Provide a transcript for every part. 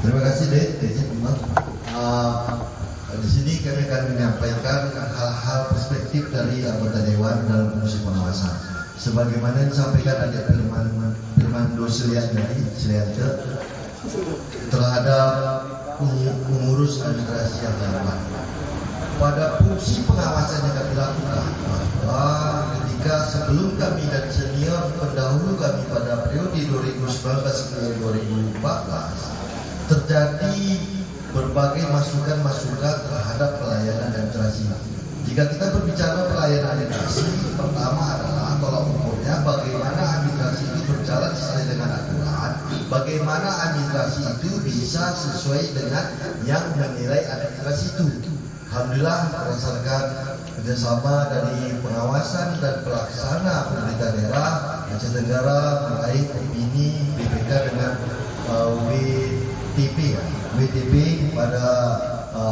Terima kasih Dek. Di sini kami akan menyampaikan hal-hal perspektif dari anggota Dewan dalam fungsi pengawasan. Sebagaimana disampaikan ada Firmando Sulianto terhadap pengurus administrasi yang dapat. Pada fungsi pengawasan yang kami lakukan, bahwa ketika sebelum kami dan senior pendahulu kami pada periode 2019 ke 2014 terjadi berbagai masukan-masukan terhadap pelayanan administrasi. Jika kita berbicara pelayanan administrasi, pertama adalah tolak ukurnya bagaimana administrasi itu berjalan sesuai dengan aturan, bagaimana administrasi itu bisa sesuai dengan yang menilai administrasi itu. Alhamdulillah berdasarkan kerjasama dari pengawasan dan pelaksana pemerintah daerah Aceh Tenggara meraih opini BPK dengan WTP pada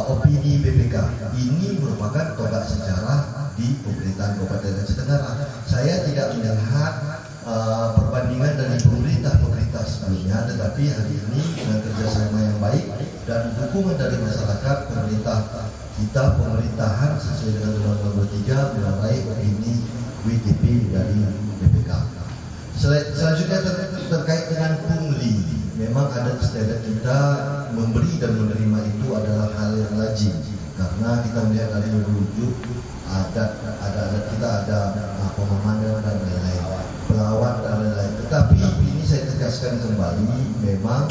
opini BPK. Ini merupakan tonggak sejarah di pemerintahan Kabupaten Aceh Tenggara. Saya tidak melihat perbandingan dari pemerintah sebelumnya, tetapi hari ini dengan kerjasama yang baik dan dukungan dari masyarakat, pemerintahan sesuai dengan Undang-Undang 23 meraih opini WTP dari BPK. Selanjutnya terkait dengan pungli, memang ada istilah kita memberi dan menerima itu adalah hal yang lazim karena kita melihat dari merujuk adat kita ada pemahaman dan lain-lain, pelawat dan lain-lain. Tetapi ini saya tegaskan kembali, memang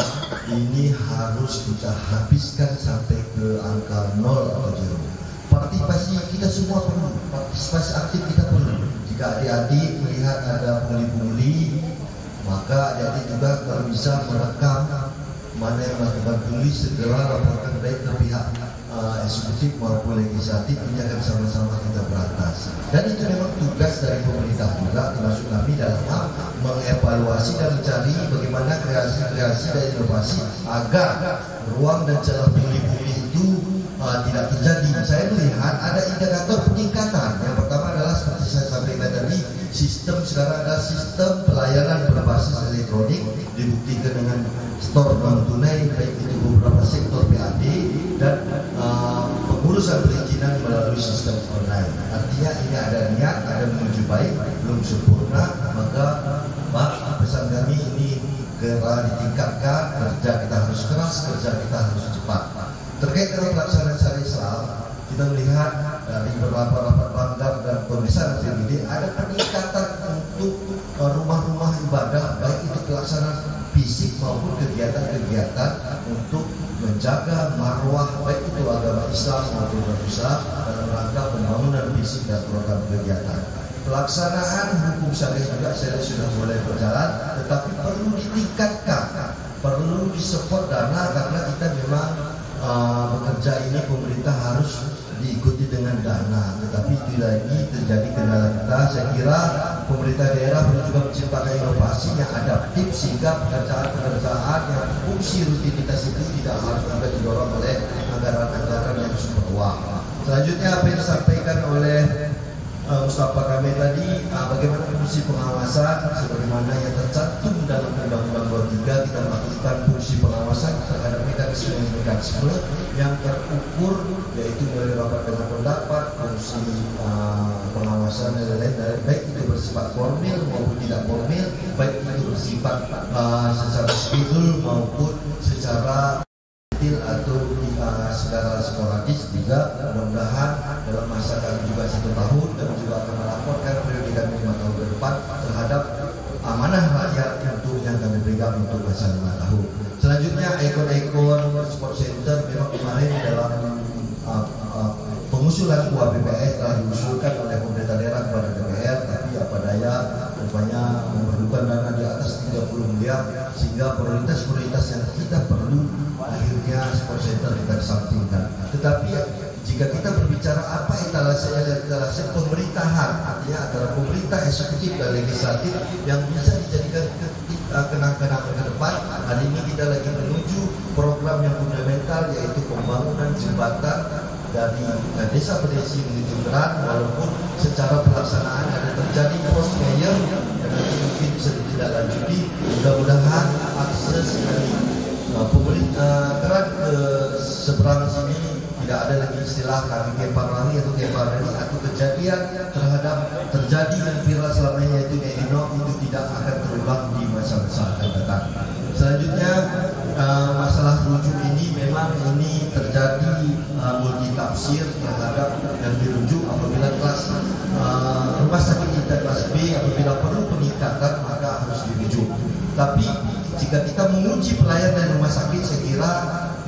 ini harus kita habiskan sampai ke angka 0 atau 0. Partisipasi kita semua perlu, partisipasi aktif kita perlu. Jika adik-adik melihat ada pungli-pungli, maka adik-adik juga kalau bisa merekam mana yang melakukan pungli, segera laporkan baik ke pihak eksekutif maupun legislatif. Ini akan sama-sama kita berantas. Dan itu memang tugas dari pemerintah juga, termasuk kami dalam hal mengevaluasi dan mencari bagaimana kreasi-kreasi dan inovasi agar ruang dan celah pungli-pungli itu tidak terjadi. Saya melihat ada indikator peningkatan. Yang pertama adalah seperti saya sampaikan tadi, sistem sekarang ada sistem pelayanan berbasis elektronik, dibuktikan dengan store non tunai, baik itu beberapa sektor PAD dan pengurusan perizinan melalui sistem online. Artinya ini ada niat, ada menuju baik, belum sempurna, maka pesan kami ini segera ditingkatkan. Kerja kita harus keras, kerja kita harus cepat. Terkait dengan pelaksanaan syariah Islam, kita melihat dari beberapa rapat banggar dan pemeriksaan APBD ada peningkatan untuk rumah-rumah ibadah, baik itu pelaksanaan fisik maupun kegiatan-kegiatan untuk menjaga marwah baik itu agama Islam maupun non-Islam dalam rangka pembangunan fisik dan program kegiatan. Pelaksanaan hukum syariah juga sudah mulai berjalan, tetapi perlu ditingkatkan, perlu disupport dana karena kita memang bekerja ini pemerintah harus diikuti dengan dana, tetapi tidak lagi terjadi kendala kita. Saya kira pemerintah daerah perlu juga menciptakan inovasi yang adaptif sehingga pekerjaan yang fungsi rutinitas itu tidak harus juga didorong oleh anggaran-anggaran yang super wah. Selanjutnya apa yang disampaikan oleh Mustafa Kamil tadi, bagaimana fungsi pengawasan sebagaimana yang tercantum dalam Undang-Undang 23, kita melakukan fungsi pengawasan terhadap mekanisme yang terukur, yaitu melalui rapat dengan pendapat, fungsi pengawasan dan lain-lain, baik itu bersifat formil maupun tidak formil, baik itu bersifat secara spidul maupun secara atau secara sporadis. Juga mudah-mudahan dalam masa kami juga 1 tahun dan juga akan melaporkan periode kami 5 tahun ke depan terhadap amanah rakyat untuk yang kami berikan untuk masa 5 tahun. Selanjutnya ekor-ekor sport center memang kemarin dalam pengusulan UAPBS telah diusulkan oleh pemerintah daerah kepada DPR, tapi apa daya rupanya memerlukan dana di atas 30 miliar sehingga prioritas-prioritas yang kita perlu akhirnya sport center kita kesampingkan. Tetapi jika kita berbicara apa etalase pemerintahan, artinya antara pemerintah eksekutif dan legislatif yang bisa dijadikan kenang-kenangan ke depan, hari ini kita lagi menuju program yang fundamental, yaitu pembangunan jembatan dari desa pedesi menuju Geran, walaupun secara pelaksanaan ada terjadi post mayor dan nanti mungkin bisa ditindaklanjuti. Mudah-mudahan akses dari pemerintah tidak ada lagi istilah kami keparani atau keparani atau kejadian terjadi dan viral selamanya itu Edino itu tidak akan terulang di masa-masa akan datang. Selanjutnya masalah rujuk ini memang ini terjadi multi tafsir terhadap yang dirujuk apabila kelas rumah sakit kita kelas B apabila perlu peningkatan maka harus dirujuk. Tapi jika kita menguji pelayanan rumah sakit, saya kira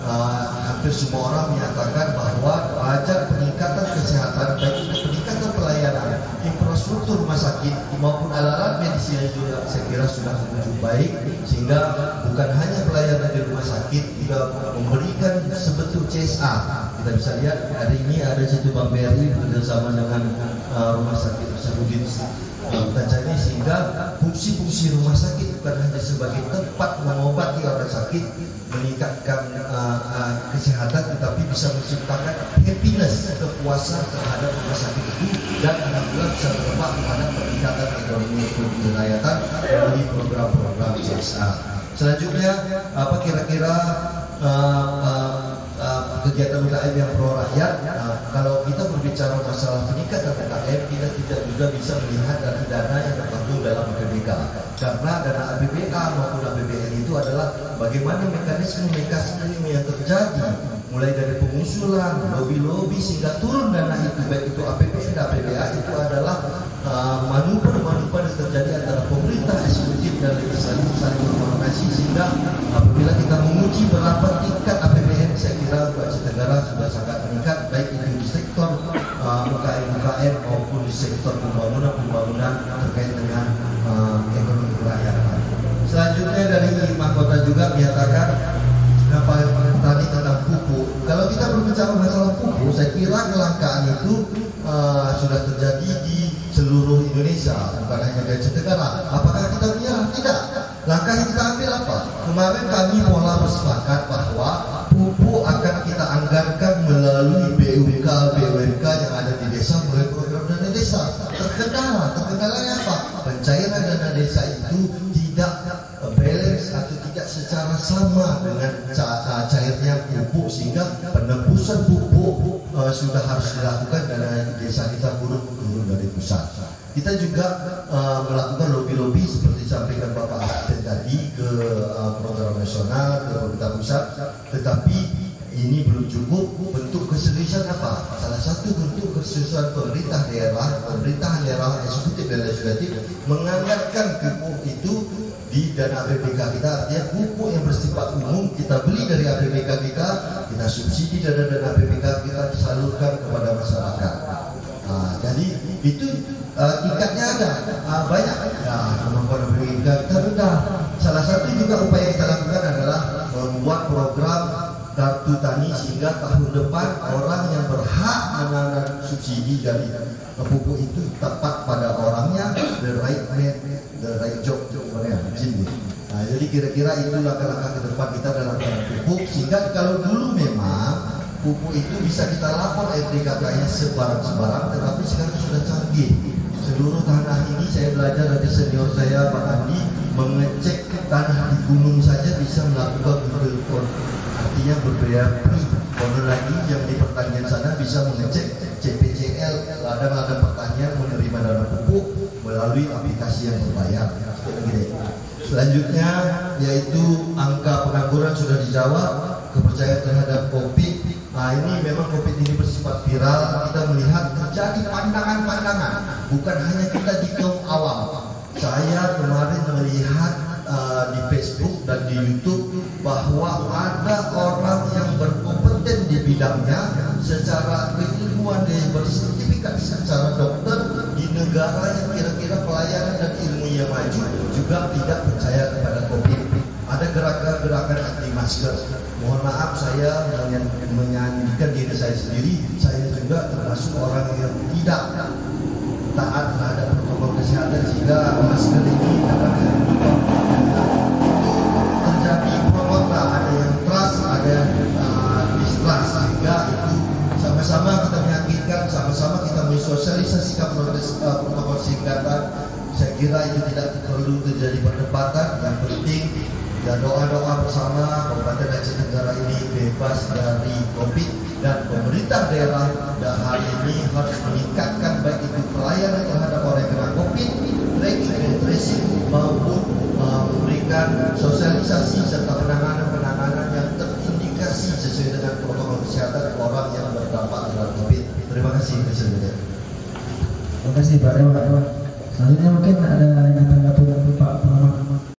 hampir semua orang menyatakan bahwa wajar peningkatan kesehatan, baik itu peningkatan pelayanan, infrastruktur rumah sakit maupun alat-alat medis yang juga saya kira sudah cukup baik, sehingga bukan hanya pelayanan di rumah sakit, juga memberikan sebetul CSA. Kita bisa lihat hari ini ada satu Bank BRI bekerjasama dengan rumah sakit Sarudin Tancani, sehingga fungsi-fungsi rumah sakit bukan hanya sebagai tempat mengobati orang sakit, meningkatkan kesehatan, tetapi bisa menciptakan happiness, kepuasan terhadap rumah sakit itu, dan alhamdulillah bisa berdampak kepada peningkatan ekonomi kerakyatan melalui program-program CSR. Selanjutnya, apa kira-kira kegiatan UKM yang pro rakyat? Kalau kita berbicara masalah peningkatan UKM, kita tidak juga bisa melihat dari dana yang tertentu dalam APBK, karena dana APBK maupun APBN itu adalah bagaimana mekanisme yang terjadi mulai dari pengusulan, lobby sehingga turun dana itu, baik itu APBN dan APBA, itu adalah manuver yang terjadi antara pemerintah, eksekutif dan legislatif saling berkomunikasi, sehingga apabila kita menguji berapa tingkat APBN, saya kira Sulawesi Tenggara sudah sangat meningkat, baik itu di sektor UKM maupun di sektor pembangunan terkait dengan ekonomi kerakyatan. Selanjutnya dari mahkota juga menyatakan tadi tentang pupuk. Kalau kita berbicara masalah pupuk, saya kira kelangkaan itu sudah terjadi di seluruh Indonesia, bukan hanya di Aceh Tenggara. Apakah kita menyerah? Tidak. Langkah yang kita ambil apa? Kemarin kami pola bersepakat bahwa pupuk akan kita anggarkan melalui BUMK yang ada di desa melalui program dana desa. Terkendalanya apa? Pencairan dana desa itu tidak balance atau tidak secara sama dengan cairnya pupuk, sehingga penembusan pupuk sudah harus dilakukan dana desa kita turun dari pusat. Kita juga melakukan lobby seperti disampaikan Bapak Asisten tadi ke program nasional, ke pemerintah pusat, tetapi ini belum cukup. Bentuk keseriusan apa? Salah satu bentuk keseriusan pemerintah daerah eksekutif dan legislatif menganggarkan pupuk itu di dana APBK kita, artinya pupuk yang bersifat umum kita beli dari APBK kita subsidi dana APBK kita disalurkan kepada masyarakat. Jadi itu tingkatnya ada banyak, kemampuan APBK kita rendah. Salah satu juga upaya kita lakukan adalah membuat program kartu tani, sehingga tahun depan orang yang berhak menarik subsidi dari pupuk itu tepat pada orangnya, the right job. Jadi kira-kira itu langkah-langkah ke depan kita dalam pupuk, sehingga kalau dulu memang pupuk itu bisa kita lapor RTKK-nya sebarang-sebarang, tetapi sekarang sudah canggih. Seluruh tanah ini saya belajar dari senior saya Pak Andi, mengecek tanah di gunung saja bisa melakukan Google, artinya berbayar free. Konon lagi yang di pertanian sana bisa mengecek CPCL, ladang-ladang pertanian menerima dana pupuk melalui aplikasi yang berbayar. Selanjutnya yaitu angka pengangguran sudah dijawab, kepercayaan terhadap COVID. Ini memang COVID ini bersifat viral. Kita melihat terjadi pandangan-pandangan, bukan hanya kita di kaum awam. Saya kemarin melihat di Facebook dan di YouTube bahwa ada orang yang berkompeten di bidangnya secara keilmuan, dia bersertifikat secara dokter di negara yang kira-kira pelayanan dan ilmunya maju, juga tidak percaya kepada COVID. Ada gerakan-gerakan anti masker. Mohon maaf, saya menyanyikan diri saya sendiri, saya juga termasuk orang yang tidak taat terhadap protokol kesehatan, sehingga masker ini kadang saya lupa. Terjadi pro-kontra, ada yang trust, ada yang distrust, sehingga itu sama-sama kita meyakinkan, sama-sama kita mensosialisasikan protokol kesehatan. Saya kira itu tidak perlu terjadi perdebatan. Yang penting ya doa-doa bersama Kabupaten Aceh Tenggara ini bebas dari COVID. dan pemerintah daerah hari ini harus meningkatkan baik itu pelayanan terhadap orang yang kena COVID, tracking dan tracing maupun memberikan sosialisasi serta penanganan yang terindikasi sesuai dengan protokol kesehatan orang yang berdampak terhadap COVID. Terima kasih Presiden. Terima kasih Pak Dewa. Selanjutnya mungkin ada yang tanggapan Pak Pengamat